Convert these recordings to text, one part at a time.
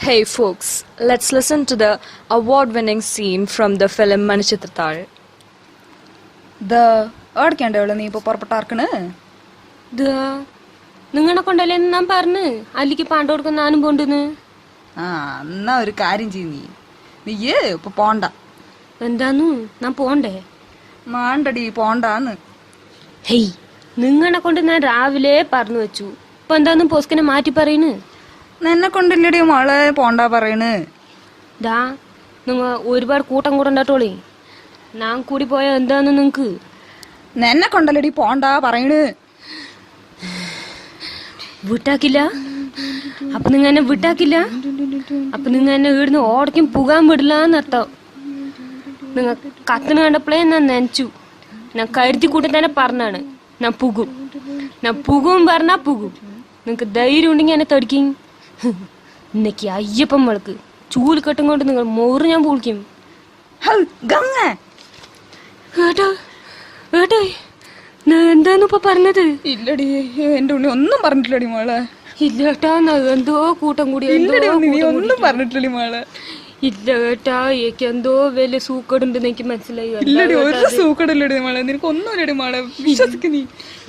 Hey folks, let's listen to the award-winning scene from the film Manichitrathal. ഏടക്കേണ്ടവള് നീ ഇപ്പൊ പുറപ്പെട്ടാർക്കണ് നിങ്ങളെ കൊണ്ടല്ലേ ഞാൻ പറഞ്ഞു അല്ലിക്ക് പാണ്ട് കൊടുക്കുന്ന ഞാനും പോണ്ടെന്ന്. എന്നാ ഒരു കാര്യം ചെയ്യ നീയേ ഇപ്പൊ പോണ്ട. എന്താന്നു ഞാൻ പോണ്ടേ? മാണ്ടടി പോണ്ടാന്ന്. ഹെയ്, നിങ്ങളെ കൊണ്ട് ഞാൻ രാവിലെ പറഞ്ഞു വെച്ചു. ഇപ്പൊ എന്താന്ന് പോസ്കിനെ മാറ്റി പറയുന്നു. എന്നെ കൊണ്ടില്ലടി മോളെ പോണ്ടാ പറയണ്. നിങ്ങൾ ഒരുപാട് കൂട്ടം കൂടണ്ടോളി. ഞാൻ കൂടി പോയാ എന്താന്ന് നിങ്ങക്ക്? എന്നെ കൊണ്ടല്ലടി പോണ്ടാ പറയണ്. വിട്ടാക്കില്ല? അപ്പൊ നിങ്ങ എന്നെ വിട്ടാക്കില്ല? അപ്പൊ നിങ്ങ എന്നെ വീടിന് ഓടക്കും പുകാൻ വിടില്ലാന്നർത്ഥം. നിങ്ങൾ കത്തിന് കണ്ടപ്പോഴേ ഞാൻ നനച്ചു. ഞാൻ കരുതി കൂട്ടി തന്നെ പറഞ്ഞാണ് ഞാൻ പുകും പറഞ്ഞാ പുകും. നിങ്ങക്ക് ധൈര്യം ഉണ്ടെങ്കിൽ എന്നെ തടിക്കും. ഇന്നേക്ക് അയ്യപ്പം വിളക്ക് ചൂല് കെട്ടും കൊണ്ട് നിങ്ങൾ മോറ് ഞാൻ പൊളിക്കും. ഏട്ടാ ഏട്ടാ എന്താന്ന് ഇപ്പൊ പറഞ്ഞത്? ഇല്ലടി എന്റെ ഉണ്ണി ഒന്നും പറഞ്ഞിട്ടില്ലടി മോളെ. ഇല്ലേട്ടാ എന്തോ കൂട്ടം കൂടി ഒന്നും പറഞ്ഞിട്ടില്ലടി മോളെ. ഇല്ല ഏട്ടാ, എനിക്ക് എന്തോ വലിയ സൂക്കടുണ്ടെന്ന് എനിക്ക് മനസ്സിലായി. ഇല്ലടി ഒരു സൂക്കടില്ലടി മോളെ, നിനക്ക് ഒന്നുമില്ലടി മോളെ, വിശ്വസിക്കുന്നീ.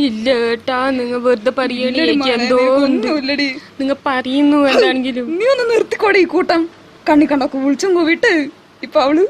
ഇല്ല ഏട്ടാ, നിങ്ങൾ വെറുതെ പറയണി. എനിക്ക് എന്തോ ഒന്നുമില്ലടി. നിങ്ങൾ പറയുന്നു എന്താണെങ്കിലും. നീ ഒന്ന് നിർത്തിക്കോടെ ഈ കൂട്ടം. കണ്ണി കണ്ടൊക്കെ വിളിച്ചും കൂവിട്ട് ഇപ്പൊ അവള്